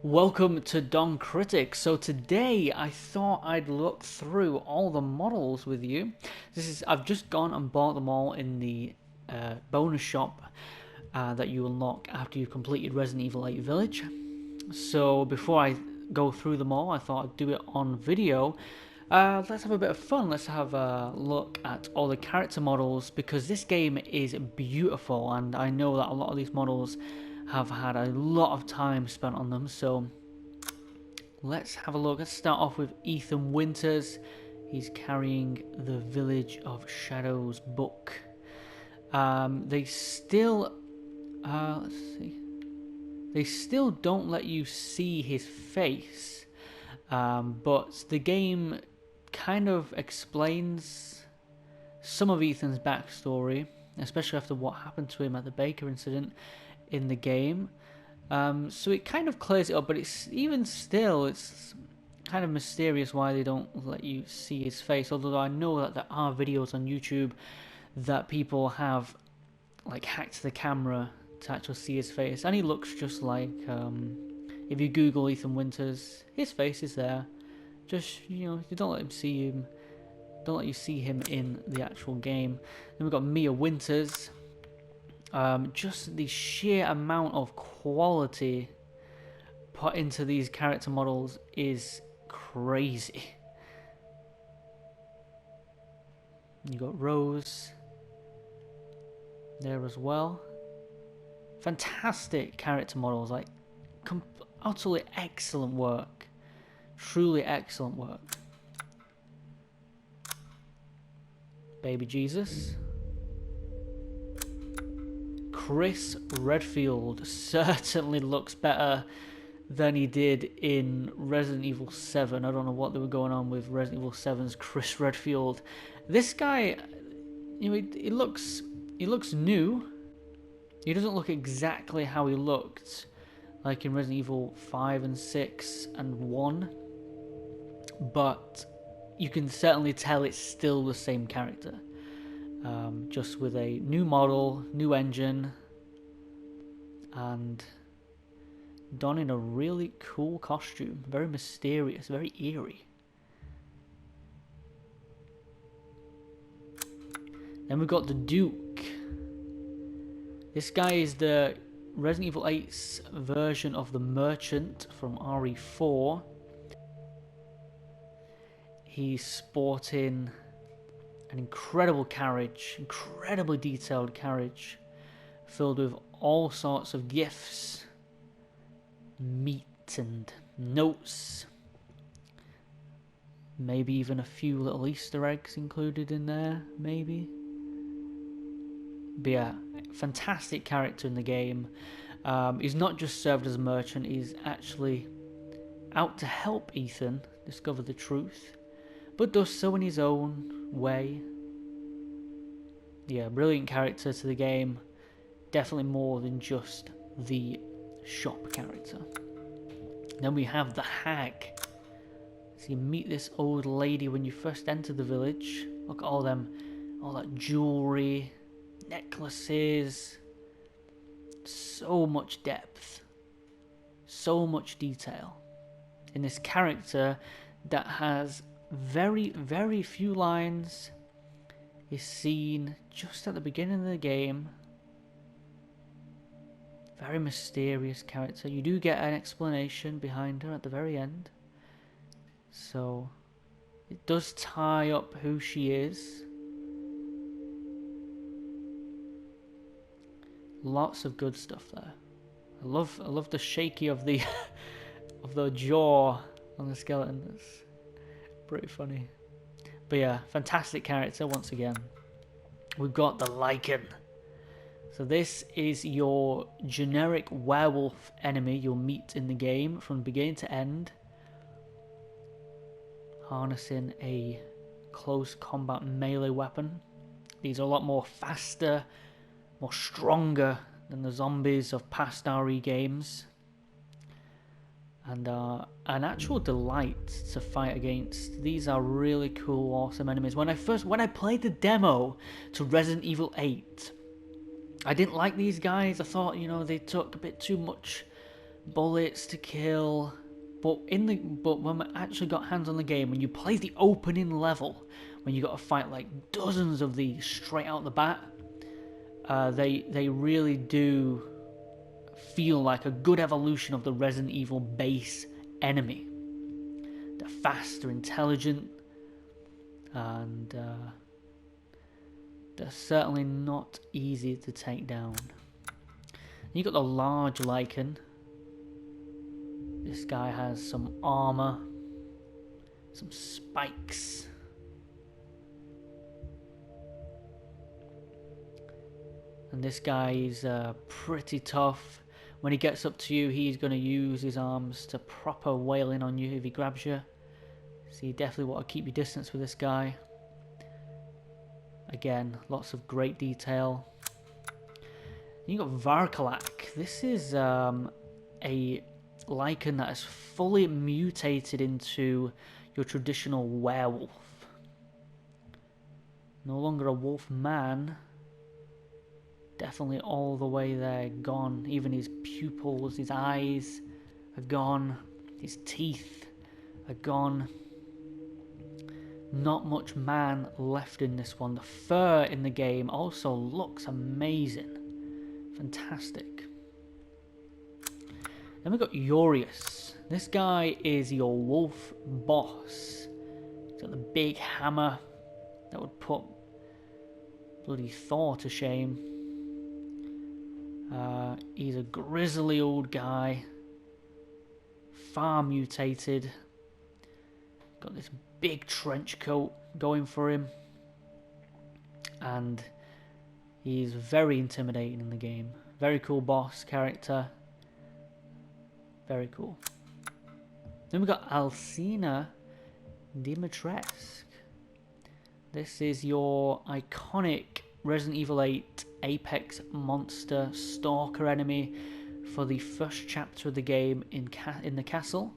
Welcome to Don Critic. So today I thought I'd look through all the models with you. I've just gone and bought them all in the bonus shop that you unlock after you've completed Resident Evil 8 Village. So before I go through them all, I thought I'd do it on video. Let's have a bit of fun. Let's have a look at all the character models because this game is beautiful and I know that a lot of these models have had a lot of time spent on them, so let's have a look. Let's start off with Ethan Winters. He's carrying the Village of Shadows book. They still let's see, they still don't let you see his face, but the game kind of explains some of Ethan's backstory, especially after what happened to him at the Baker incident in the game. So it kind of clears it up, but it's kind of mysterious why they don't let you see his face, although I know that there are videos on YouTube that people have like hacked the camera to actually see his face, and he looks just like if you Google Ethan Winters, his face is there. Just, you don't let you see him in the actual game. Then we've got Mia Winters. Just the sheer amount of quality put into these character models is crazy. You got Rose there as well. Fantastic character models, like utterly excellent work, truly excellent work. Baby Jesus. Chris Redfield certainly looks better than he did in Resident Evil 7. I don't know what they were going on with Resident Evil 7's Chris Redfield. This guy, he looks new. He doesn't look exactly how he looked like in Resident Evil 5 and 6 and 1, but you can certainly tell it's still the same character. Just with a new model, new engine, and donning a really cool costume. Very mysterious, very eerie. Then we've got the Duke. This guy is the Resident Evil 8's version of the Merchant from RE4. He's sporting an incredible carriage, incredibly detailed carriage, filled with all sorts of gifts, meat and notes, maybe even a few little Easter eggs included in there, maybe. But yeah, fantastic character in the game. He's not just served as a merchant, he's actually out to help Ethan discover the truth, but does so in his own way. Yeah, brilliant character to the game. Definitely more than just the shop character. Then we have the Hag. So you meet this old lady when you first enter the village. Look at all that jewelry, necklaces. So much depth, so much detail in this character that has very, very few lines, is seen just at the beginning of the game. Very mysterious character. You do get an explanation behind her at the very end, so it does tie up who she is. Lots of good stuff there. I love the shaky of the of the jaw on the skeleton. That's pretty funny. But yeah, fantastic character once again. We've got the Lichen. So this is your generic werewolf enemy you'll meet in the game from beginning to end, harnessing a close combat melee weapon. These are a lot more faster, more stronger than the zombies of past RE games, and are an actual delight to fight against. These are really cool, awesome enemies. When I played the demo to Resident Evil 8, I didn't like these guys. I thought, they took a bit too much bullets to kill. But when we actually got hands on the game, when you play the opening level, when you got to fight like dozens of these straight out the bat, they really do feel like a good evolution of the Resident Evil base enemy. They're fast, they're intelligent, and they're certainly not easy to take down. You got the large Lichen. This guy has some armor, some spikes. And this guy is pretty tough. When he gets up to you, he's going to use his arms to proper wail in on you if he grabs you. So you definitely want to keep your distance with this guy. Again, lots of great detail. You got Var Kalak. This is a Lichen that is fully mutated into your traditional werewolf. No longer a wolf man. Definitely all the way there, gone. Even his pupils, his eyes are gone. His teeth are gone. Not much man left in this one. The fur in the game also looks amazing. Fantastic. Then we've got Yurious. This guy is your wolf boss. He's got the big hammer that would put bloody Thor to shame. He's a grizzly old guy. Far mutated. Got this big trench coat going for him. And he's very intimidating in the game. Very cool boss character. Very cool. Then we've got Alcina Dimatresque. This is your iconic Resident Evil 8 Apex monster stalker enemy for the first chapter of the game in the castle.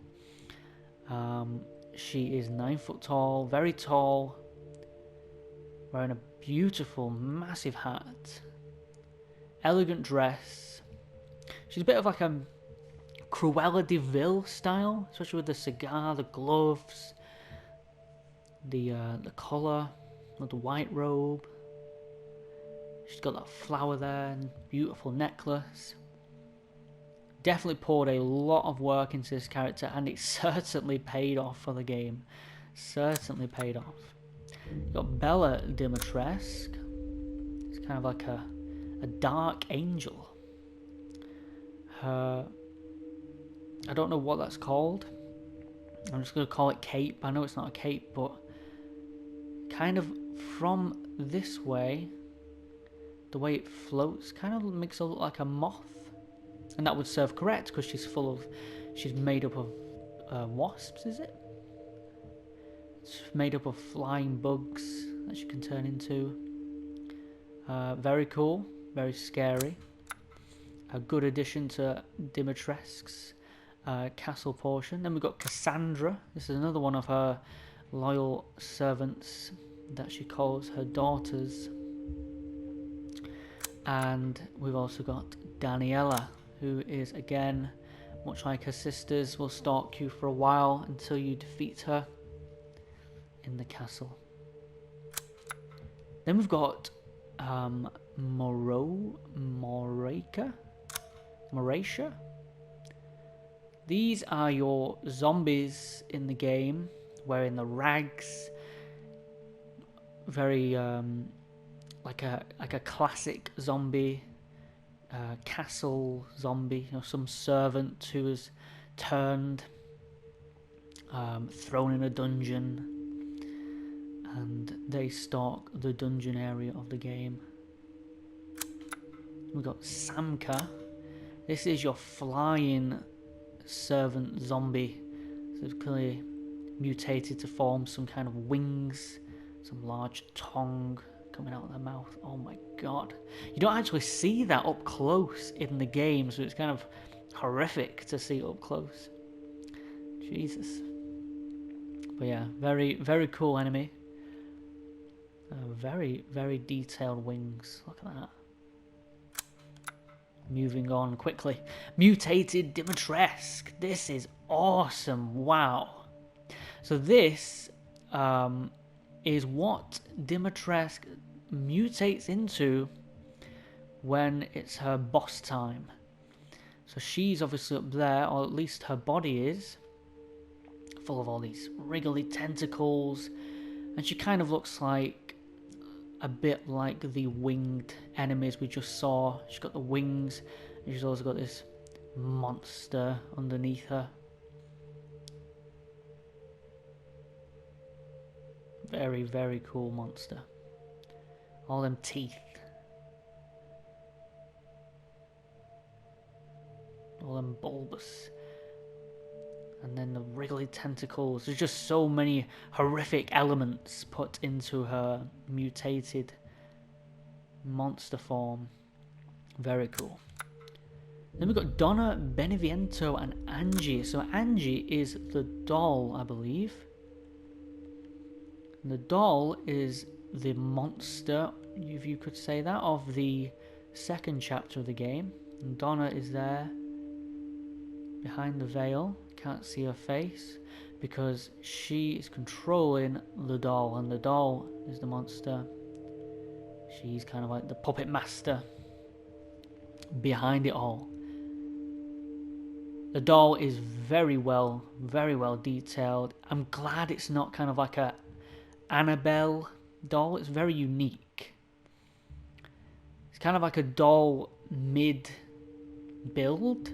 She is 9 foot tall, very tall, wearing a beautiful, massive hat, elegant dress. She's a bit of like a Cruella de Vil style, especially with the cigar, the gloves, the collar, the white robe. She's got that flower there and beautiful necklace. Definitely poured a lot of work into this character, and it certainly paid off for the game. Certainly paid off. You've got Bsaa Dimatresque. It's kind of like a dark angel. I don't know what that's called. I'm just going to call it cape. I know it's not a cape, but kind of from this way, the way it floats kind of makes her look like a moth. And that would serve correct because she's made up of wasps, is it? It's made up of flying bugs that she can turn into. Very cool, very scary. A good addition to Dimitresque's castle portion. Then we've got Cassandra. This is another one of her loyal servants that she calls her daughters. And we've also got Daniella, who is, again, much like her sisters, will stalk you for a while until you defeat her in the castle. Then we've got Moratia. These are your zombies in the game, wearing the rags. Very like a classic zombie. Castle zombie, some servant who is turned, thrown in a dungeon, and they stalk the dungeon area of the game. We've got Samkhya. This is your flying servant zombie. So it's clearly mutated to form some kind of wings, some large tongue coming out of their mouth. Oh my god. You don't actually see that up close in the game, so it's kind of horrific to see up close. Jesus. But yeah, very, very cool enemy. Very, very detailed wings. Look at that. moving on quickly. Mutated Dimatresque. This is awesome. Wow. So this is what Dimatresque mutates into when it's her boss time. So she's obviously up there, or at least her body is, full of all these wriggly tentacles, and she kind of looks like a bit like the winged enemies we just saw. She's got the wings, and she's also got this monster underneath her. Very, very cool monster. All them teeth. All them bulbous. And then the wriggly tentacles. There's just so many horrific elements put into her mutated monster form. Very cool. Then we've got Donna, Beneviento, and Angie. So Angie is the doll, I believe. And the doll is the monster, if you could say that, of the second chapter of the game. And Donna is there behind the veil. Can't see her face because she is controlling the doll, and the doll is the monster. She's kind of like the puppet master behind it all. The doll is very well detailed. I'm glad it's not kind of like a Annabelle doll. It's very unique. It's kind of like a doll mid build.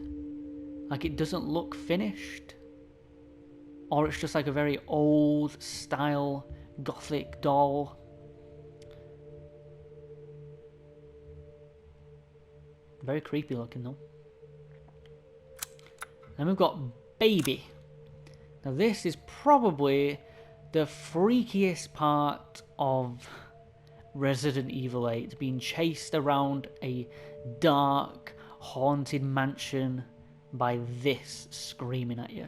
Like it doesn't look finished. Or it's just like a very old style gothic doll. Very creepy looking though. Then we've got Baby. Now this is probably the freakiest part of Resident Evil 8. Being chased around a dark, haunted mansion by this screaming at you.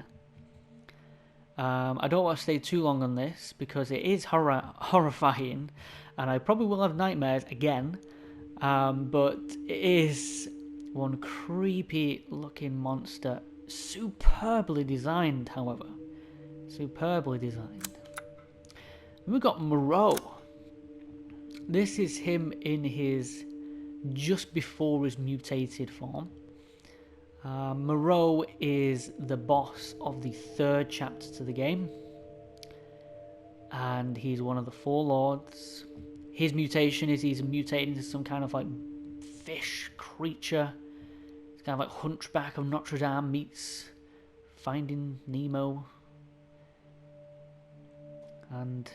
I don't want to stay too long on this because it is horrifying and I probably will have nightmares again. But it is one creepy looking monster. Superbly designed, however. Superbly designed. And we've got Mero. This is him in his just before his mutated form. Mero is the boss of the third chapter to the game, and he's one of the four lords. His mutation is he's mutated into some kind of like fish creature. It's kind of like Hunchback of Notre Dame meets Finding Nemo. And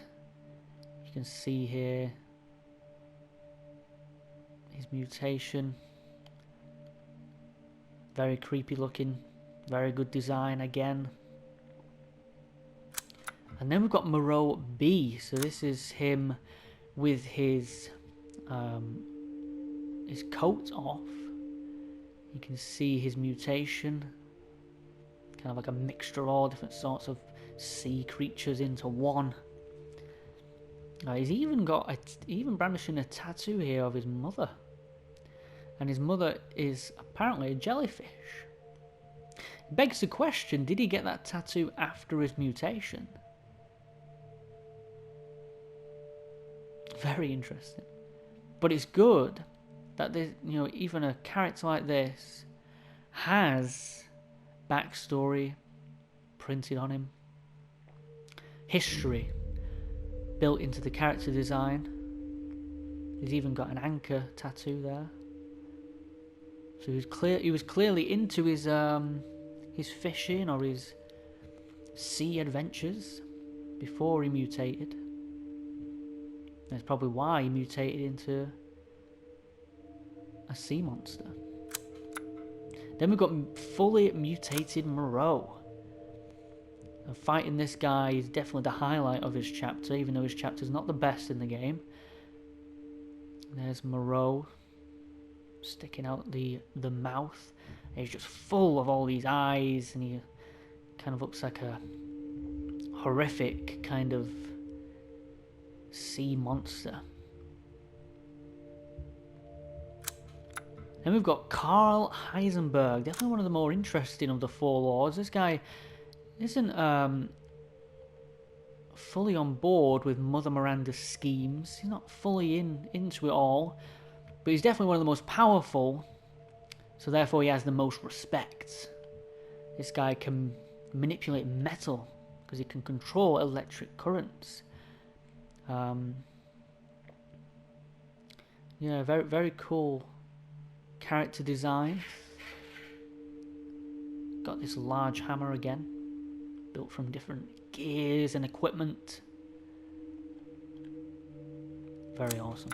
you can see here his mutation. Very creepy looking, very good design again. And then we've got Mero B. So this is him with his coat off. You can see his mutation. Kind of like a mixture of all different sorts of sea creatures into one. He's even brandishing a tattoo here of his mother. And his mother is apparently a jellyfish. It begs the question, did he get that tattoo after his mutation? Very interesting. But it's good that there's, even a character like this has backstory printed on him. History built into the character design. He's even got an anchor tattoo there. So he was clearly into his fishing or his sea adventures before he mutated. That's probably why he mutated into a sea monster. Then we've got fully mutated Mero. And fighting this guy is definitely the highlight of his chapter, even though his chapter's not the best in the game. There's Mero sticking out the mouth. And he's just full of all these eyes, and he kind of looks like a horrific kind of sea monster. Then we've got Karl Heisenberg, definitely one of the more interesting of the four lords. This guy isn't fully on board with Mother Miranda's schemes. He's not fully into it all, but he's definitely one of the most powerful, so therefore he has the most respect. This guy can manipulate metal because he can control electric currents. Yeah, very, very cool character design. Got this large hammer again, built from different gears and equipment. Very awesome.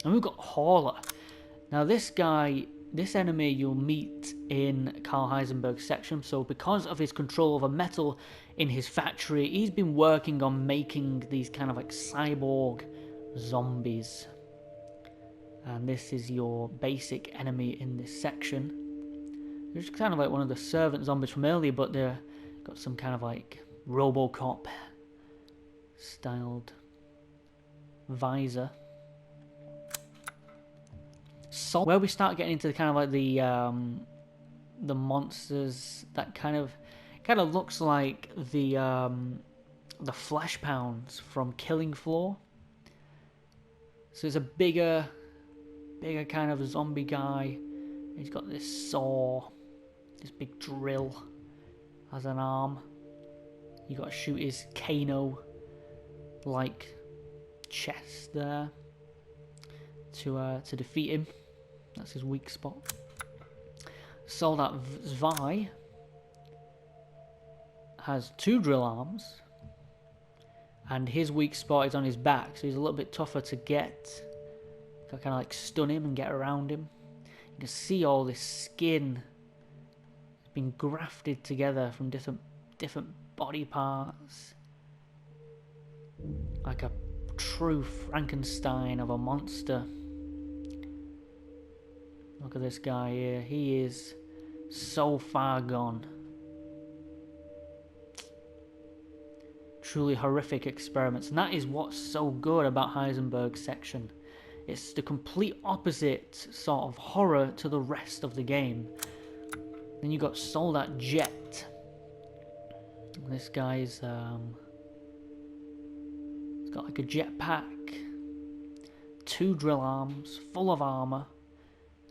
And we've got Hauler. Now this guy, this enemy you'll meet in Karl Heisenberg's section. So because of his control over metal in his factory, he's been working on making these kind of like cyborg zombies. And this is your basic enemy in this section. They're just kind of like one of the servant zombies from earlier, but they're got some kind of like RoboCop styled visor. So where we start getting into kind of like the monsters that kind of looks like the flesh pounds from Killing Floor. So it's a bigger kind of zombie guy. He's got this saw, this big drill as an arm. You got to shoot his Kano like chest there to defeat him. That's his weak spot. Soldat Zvi has 2 drill arms, and his weak spot is on his back, so he's a little bit tougher to get. Kind of like stun him and get around him. You can see all this skin has been grafted together from different body parts, like a true Frankenstein of a monster. Look at this guy here. He is so far gone. Truly horrific experiments, and that is what's so good about Heisenberg's section. It's the complete opposite sort of horror to the rest of the game. Then you got Soldat Jet. This guy's he's got like a jetpack, 2 drill arms, full of armor.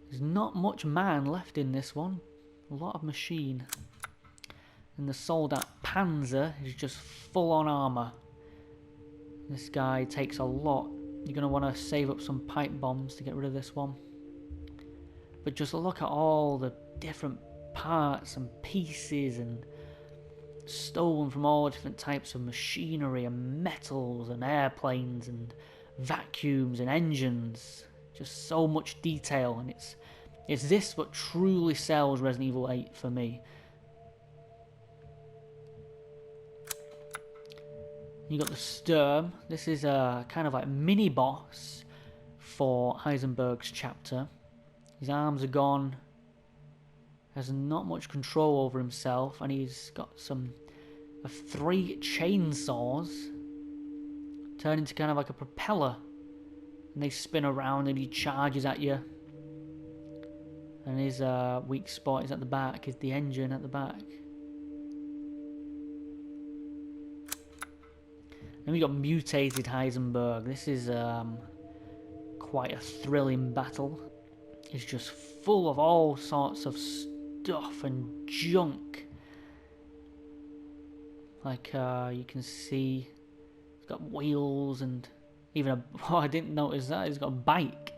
There's not much man left in this one. A lot of machine. And the Soldat Panzer is just full on armor. This guy takes a lot. You're going to want to save up some pipe bombs to get rid of this one. But just look at all the different parts and pieces and stolen from all different types of machinery and metals and airplanes and vacuums and engines. Just so much detail, and it's this what truly sells Resident Evil 8 for me. You got the Sturm. This is a kind of like mini boss for Heisenberg's chapter. His arms are gone. Has not much control over himself, and he's got 3 chainsaws turn into kind of like a propeller, and they spin around and he charges at you. And his weak spot is at the back, is the engine at the back. Then we got Mutated Heisenberg. This is quite a thrilling battle. It's just full of all sorts of stuff and junk. Like you can see, it's got wheels and even I didn't notice that. He's got a bike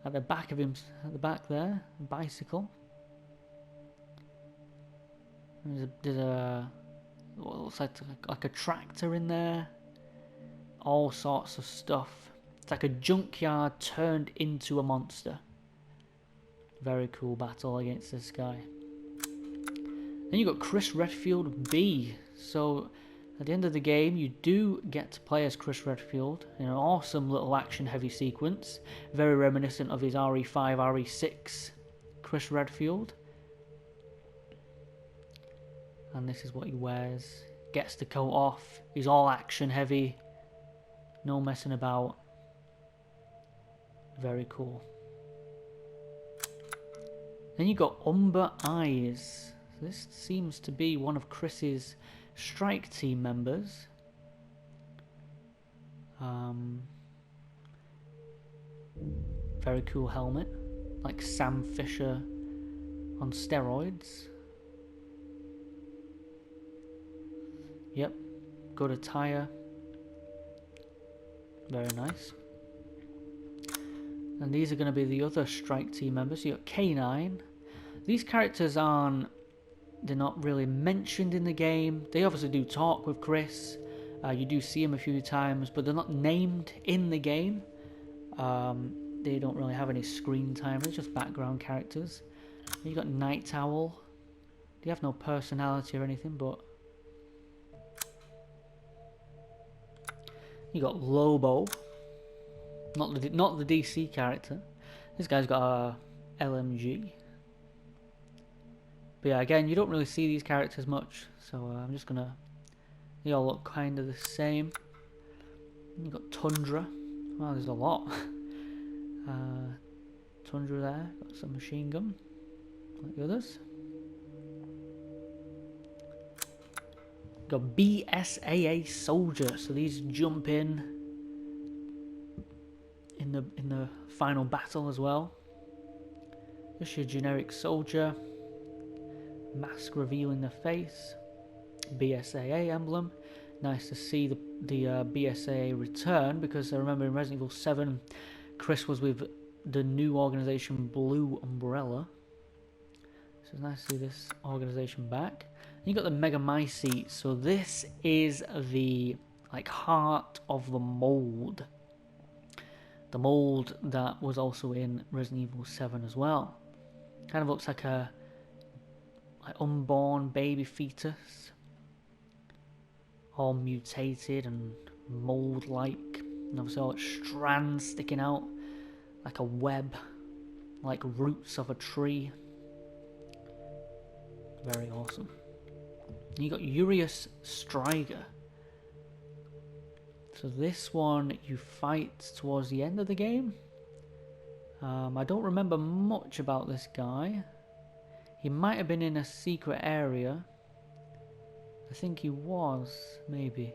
at the back of him, at the back there, a bicycle. And there's a what looks like a tractor in there. All sorts of stuff. It's like a junkyard turned into a monster. Very cool battle against this guy. Then you got Chris Redfield B. So at the end of the game, you do get to play as Chris Redfield in an awesome little action-heavy sequence, very reminiscent of his RE5, RE6 Chris Redfield. And this is what he wears. Gets the coat off. He's all action-heavy. No messing about. Very cool. Then you got Umber Eyes. This seems to be one of Chris's strike team members. Very cool helmet, like Sam Fisher on steroids. Yep, good attire. Very nice. And these are going to be the other strike team members. You got K9. These characters they're not really mentioned in the game. They obviously do talk with Chris. You do see them a few times, but they're not named in the game. They don't really have any screen time. They're just background characters. You got Night Owl. They have no personality or anything, but you got Lobo. Not the DC character. This guy's got a LMG. But yeah, again, you don't really see these characters much, so I'm just gonna. They all look kind of the same. You got Tundra. Wow, there's a lot. Tundra there. Got some machine gun, like the others. Got Bsaa Soldier. So these jump in the final battle as well. Just your generic soldier. Mask revealing the face. Bsaa emblem. Nice to see the Bsaa return, because I remember in Resident Evil 7 Chris was with the new organization Blue Umbrella. So it's nice to see this organization back. And you got the Mega Mycete. So this is the heart of the mold. The mold that was also in Resident Evil 7 as well. Kind of looks like a unborn baby fetus, all mutated and mold-like, and obviously all its strands sticking out like a web, like roots of a tree. Very awesome. And you got Yurious Strider. So this one you fight towards the end of the game. I don't remember much about this guy. He might have been in a secret area. I think he was, maybe.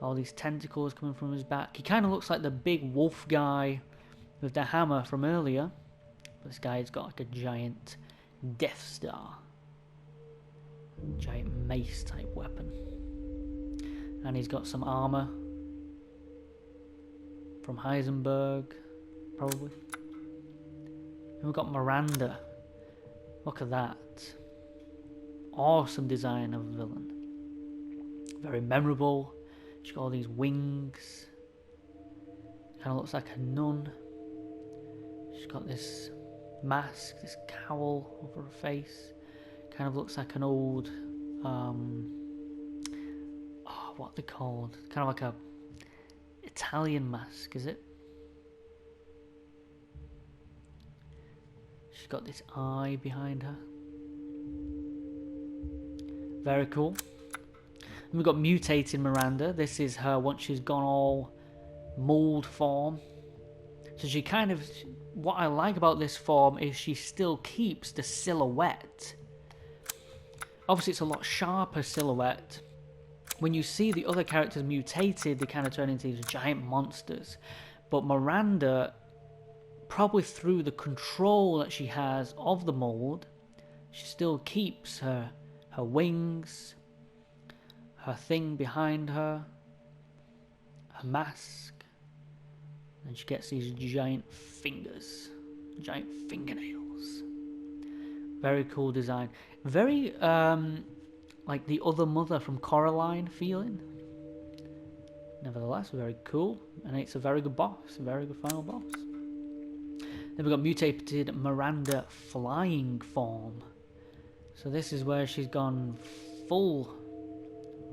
All these tentacles coming from his back. He kind of looks like the big wolf guy with the hammer from earlier. This guy's got like a giant Death Star. Giant mace type weapon. And he's got some armor from Heisenberg, probably. And we've got Miranda. Look at that. Awesome design of a villain. Very memorable. She's got all these wings. Kind of looks like a nun. She's got this mask, this cowl over her face. Kind of looks like an old, what are they called? Kind of like a Italian mask, is it? She's got this eye behind her. Very cool. And we've got Mutated Miranda. This is her once she's gone all mold form. So she kind of, what I like about this form is she still keeps the silhouette. Obviously it's a lot sharper silhouette. When you see the other characters mutated, they kind of turn into these giant monsters. But Miranda, probably through the control that she has of the mold, she still keeps her wings, her thing behind her, her mask, and she gets these giant fingers, giant fingernails. Very cool design. Very like the other mother from Coraline feeling. Nevertheless, very cool, and it's a very good boss, a very good final boss. Then we've got Mutated Miranda flying form. So this is where she's gone full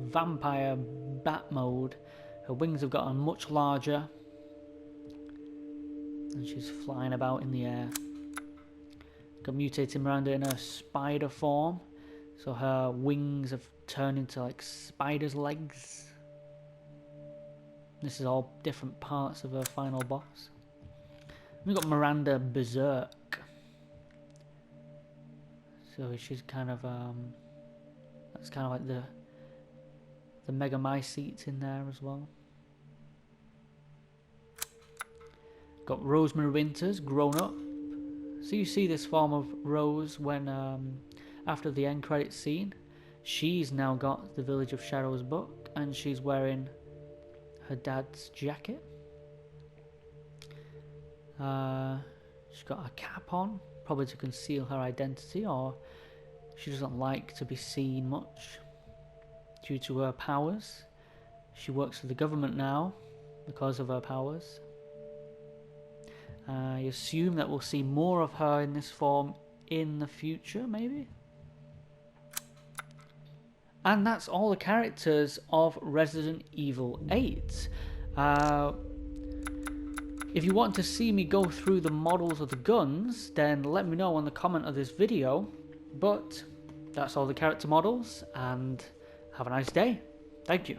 vampire bat mode. Her wings have gotten much larger, and she's flying about in the air. Got Mutated Miranda in her spider form. So her wings have turned into like spider's legs. This is all different parts of her final boss. We've got Miranda Berserk. So she's kind of that's kind of like the Mega Mycetes in there as well. Got Rosemary Winters grown up. So you see this form of Rose when after the end credits scene. She's now got the Village of Shadows book, and she's wearing her dad's jacket. She's got a cap on, probably to conceal her identity, or she doesn't like to be seen much due to her powers. She works for the government now because of her powers. I assume that we'll see more of her in this form in the future, maybe? And that's all the characters of Resident Evil 8. If you want to see me go through the models of the guns, then let me know on the comment of this video. But that's all the character models, and have a nice day. Thank you.